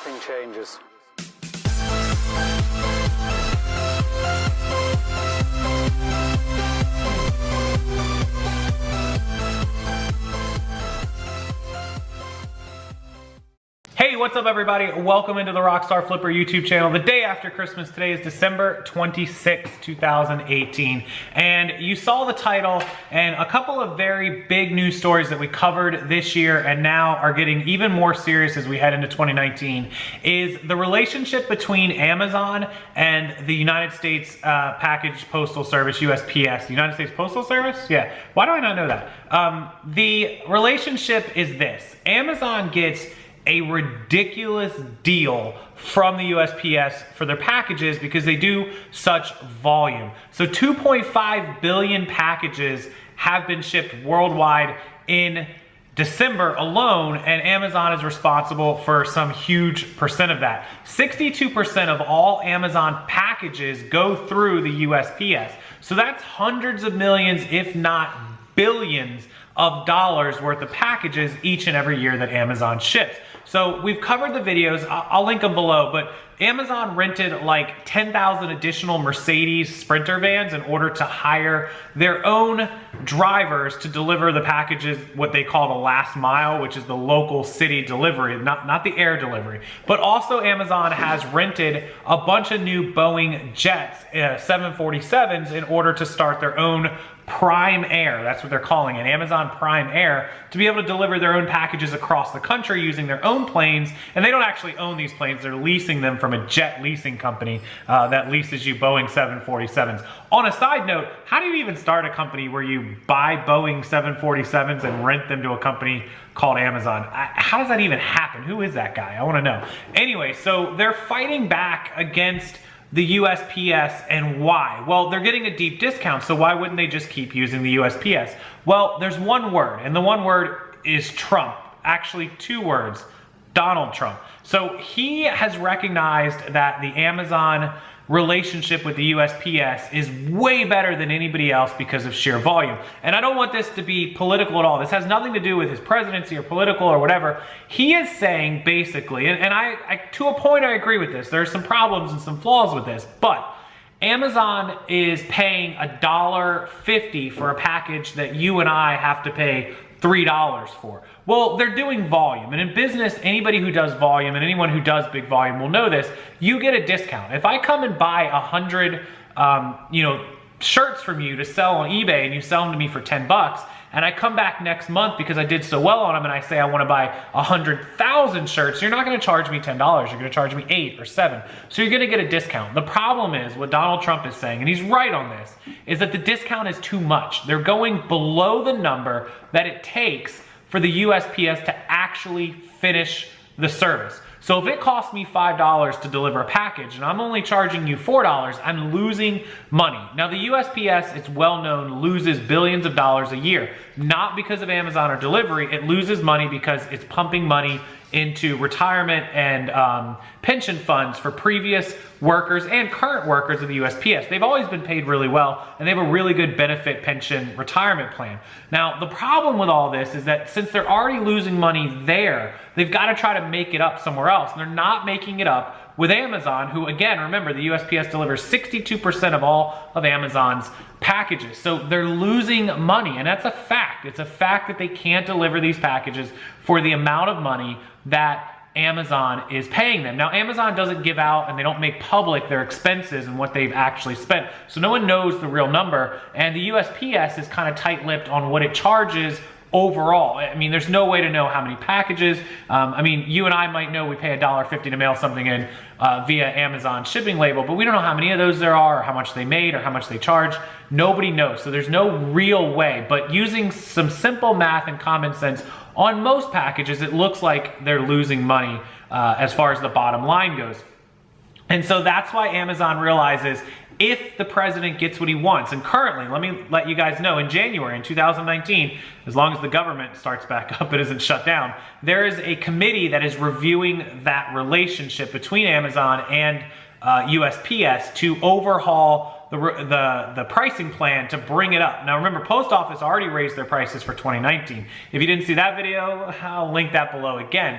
everything changes. Hey, what's up everybody? Welcome into the Rockstar Flipper YouTube channel. The day after Christmas, today is December 26, 2018. And you saw the title and a couple of very big news stories that we covered this year and now are getting even more serious as we head into 2019 is the relationship between Amazon and the United States Package Postal Service, USPS. The United States Postal Service? Yeah, why do I not know that? The relationship is this. Amazon gets a ridiculous deal from the USPS for their packages because they do such volume. So 2.5 billion packages have been shipped worldwide in December alone, and Amazon is responsible for some huge percent of that. 62% of all Amazon packages go through the USPS. So that's hundreds of millions, if not billions of dollars worth of packages each and every year that Amazon ships. So we've covered the videos, I'll link them below, but Amazon rented like 10,000 additional Mercedes Sprinter vans in order to hire their own drivers to deliver the packages, what they call the last mile, which is the local city delivery, not the air delivery. But also Amazon has rented a bunch of new Boeing jets, 747s, in order to start their own Prime Air, that's what they're calling it, Amazon Prime Air, to be able to deliver their own packages across the country using their own planes. And they don't actually own these planes, they're leasing them from a jet leasing company that leases you Boeing 747s. On a side note, how do you even start a company where you buy Boeing 747s and rent them to a company called Amazon? How does that even happen? Who is that guy? I want to know. Anyway, so they're fighting back against the USPS, and why? Well, they're getting a deep discount, so why wouldn't they just keep using the USPS? Well, there's one word, and the one word is Trump. Actually, two words, Donald Trump. So he has recognized that the Amazon relationship with the USPS is way better than anybody else because of sheer volume. And I don't want this to be political at all. This has nothing to do with his presidency or political or whatever. He is saying basically, and I to a point I agree with this, there are some problems and some flaws with this, but Amazon is paying $1.50 for a package that you and I have to pay $3 for. Well, they're doing volume, and in business, anybody who does volume and anyone who does big volume will know this, you get a discount. If I come and buy 100 shirts from you to sell on eBay and you sell them to me for 10 bucks, and I come back next month because I did so well on them and I say I want to buy 100,000 shirts, you're not going to charge me $10, you're going to charge me $8 or $7. So you're going to get a discount. The problem is what Donald Trump is saying, and he's right on this, is that the discount is too much. They're going below the number that it takes for the USPS to actually finish the service. So if it costs me $5 to deliver a package and I'm only charging you $4, I'm losing money. Now the USPS, it's well known, loses billions of dollars a year. Not because of Amazon or delivery, it loses money because it's pumping money into retirement and pension funds for previous workers and current workers of the USPS. They've always been paid really well, and they have a really good benefit pension retirement plan. Now, the problem with all this is that since they're already losing money there, they've got to try to make it up somewhere else, and they're not making it up with Amazon, who, again, remember, the USPS delivers 62% of all of Amazon's packages. So they're losing money, and that's a fact. It's a fact that they can't deliver these packages for the amount of money that Amazon is paying them. Now, Amazon doesn't give out and they don't make public their expenses and what they've actually spent. So no one knows the real number, and the USPS is kind of tight-lipped on what it charges overall. I mean, there's no way to know how many packages. I mean, you and I might know we pay $1.50 to mail something in via Amazon shipping label, but we don't know how many of those there are or how much they made or how much they charge. Nobody knows. So there's no real way, but using some simple math and common sense, on most packages, it looks like they're losing money as far as the bottom line goes. And so that's why Amazon realizes if the president gets what he wants, and currently, let me let you guys know, in January in 2019, as long as the government starts back up, it isn't shut down, there is a committee that is reviewing that relationship between Amazon and USPS to overhaul the pricing plan to bring it up. Now remember, Post Office already raised their prices for 2019. If you didn't see that video, I'll link that below again.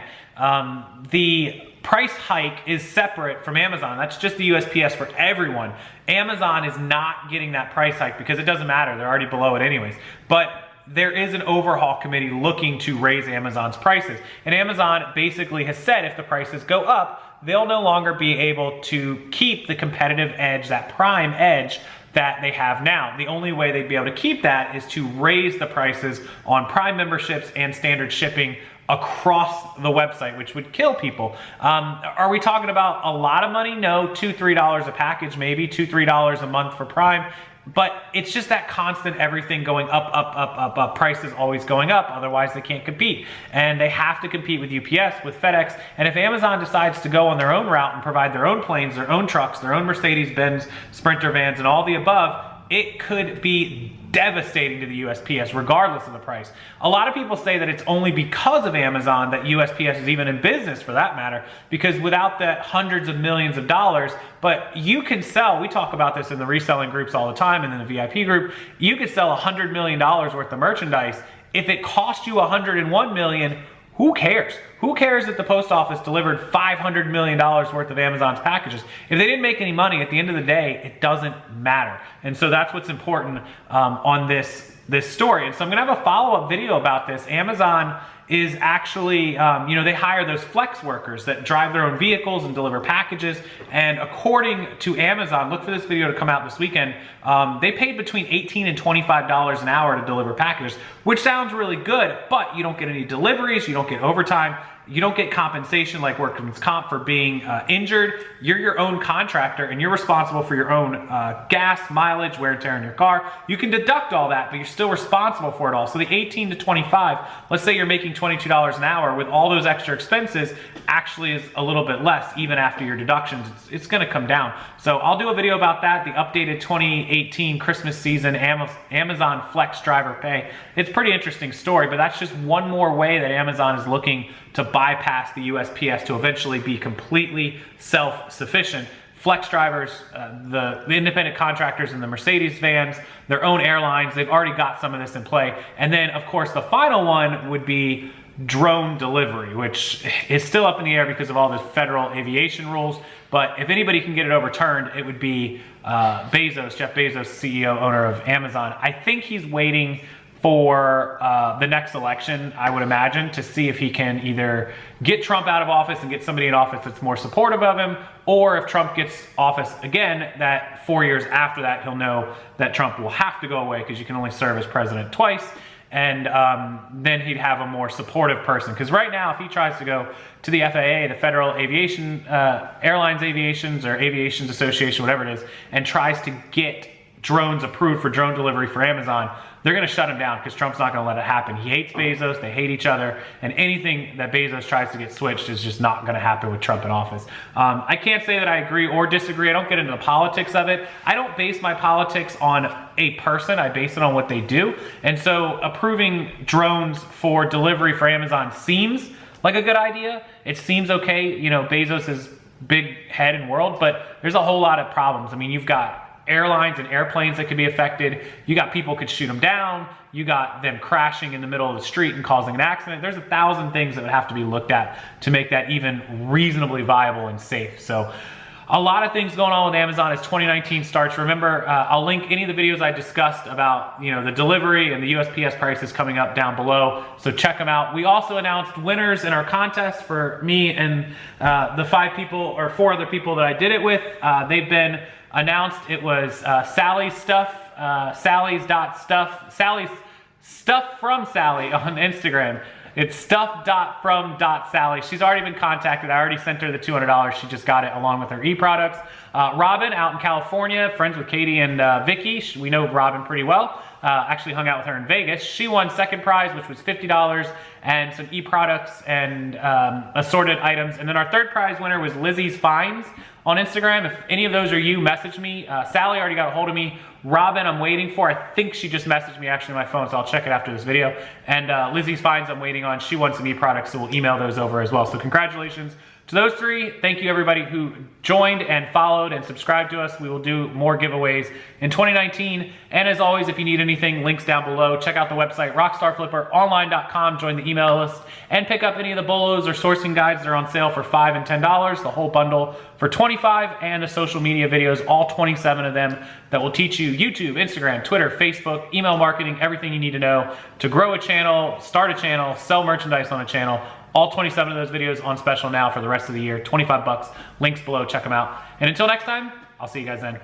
The price hike is separate from Amazon. That's just the USPS for everyone. Amazon is not getting that price hike because it doesn't matter. They're already below it anyways. But there is an overhaul committee looking to raise Amazon's prices. And Amazon basically has said if the prices go up, they'll no longer be able to keep the competitive edge, that prime edge that they have now. The only way they'd be able to keep that is to raise the prices on Prime memberships and standard shipping across the website, which would kill people. Are we talking about a lot of money? No, $2, $3 a package, maybe $2, $3 a month for Prime. But it's just that constant everything going up, up, up, up, up. Prices always going up, otherwise they can't compete. And they have to compete with UPS, with FedEx. And if Amazon decides to go on their own route and provide their own planes, their own trucks, their own Mercedes-Benz Sprinter vans, and all the above, it could be devastating to the USPS regardless of the price. A lot of people say that it's only because of Amazon that USPS is even in business, for that matter, because without the hundreds of millions of dollars, but you can sell, we talk about this in the reselling groups all the time and in the VIP group, you could sell $100 million worth of merchandise. If it cost you $101 million, who cares? Who cares that the post office delivered $500 million worth of Amazon's packages? If they didn't make any money, at the end of the day, it doesn't matter. And so that's what's important on this story. And so I'm gonna have a follow-up video about this. Amazon is actually, they hire those flex workers that drive their own vehicles and deliver packages. And according to Amazon, look for this video to come out this weekend, they paid between $18 and $25 an hour to deliver packages, which sounds really good, but you don't get any deliveries, you don't get overtime, you don't get compensation like workman's comp for being injured. You're your own contractor and you're responsible for your own gas, mileage, wear and tear in your car. You can deduct all that, but you're still responsible for it all. So the 18 to 25, let's say you're making $22 an hour with all those extra expenses, actually is a little bit less even after your deductions. It's gonna come down. So I'll do a video about that, the updated 2018 Christmas season Amazon Flex driver pay. It's a pretty interesting story, but that's just one more way that Amazon is looking to bypass the USPS to eventually be completely self-sufficient. Flex drivers, the independent contractors in the Mercedes vans, their own airlines, they've already got some of this in play. And then of course the final one would be drone delivery, which is still up in the air because of all the federal aviation rules. But if anybody can get it overturned, it would be Bezos, Jeff Bezos, CEO, owner of Amazon. I think he's waiting for the next election, I would imagine, to see if he can either get Trump out of office and get somebody in office that's more supportive of him, or if Trump gets office again, that 4 years after that, he'll know that Trump will have to go away because you can only serve as president twice. And then he'd have a more supportive person. Because right now, if he tries to go to the FAA, the Federal Aviation, Airlines Aviations or Aviations Association, whatever it is, and tries to get drones approved for drone delivery for Amazon, they're gonna shut him down because Trump's not gonna let it happen. He hates Bezos, they hate each other, and anything that Bezos tries to get switched is just not gonna happen with Trump in office. I can't say that I agree or disagree. I don't get into the politics of it. I don't base my politics on a person, I base it on what they do. And so approving drones for delivery for Amazon seems like a good idea. It seems okay, Bezos is big head in world, but there's a whole lot of problems. I mean, you've got airlines and airplanes that could be affected. You got people could shoot them down. You got them crashing in the middle of the street and causing an accident. There's 1,000 things that would have to be looked at to make that even reasonably viable and safe. So a lot of things going on with Amazon as 2019 starts. Remember, I'll link any of the videos I discussed about the delivery and the USPS prices coming up down below. So check them out. We also announced winners in our contest for me and the 5 people or 4 other people that I did it with. They've been announced. It was Sally's Stuff, Sally's Stuff from Sally on Instagram. It's stuff.from.sally. She's already been contacted. I already sent her the $200. She just got it along with her e-products. Robin out in California, friends with Katie and Vicky. We know Robin pretty well. Actually hung out with her in Vegas. She won second prize, which was $50 and some e-products and assorted items. And then our third prize winner was Lizzie's Finds on Instagram. If any of those are you, message me. Sally already got a hold of me Robin, I'm waiting for. I think she just messaged me actually on my phone, so I'll check it after this video. And Lizzie's Finds I'm waiting on. She wants some e-products, so we'll email those over as well. So congratulations to those three. Thank you everybody who joined and followed and subscribed to us. We will do more giveaways in 2019. And as always, if you need anything, links down below. Check out the website, rockstarflipperonline.com. Join the email list and pick up any of the bolos or sourcing guides. They're on sale for $5 and $10. The whole bundle for $25, and the social media videos, all 27 of them, that will teach you YouTube, Instagram, Twitter, Facebook, email marketing, everything you need to know to grow a channel, start a channel, sell merchandise on a channel. All 27 of those videos on special now for the rest of the year, 25 bucks. Links below, check them out. And until next time, I'll see you guys then.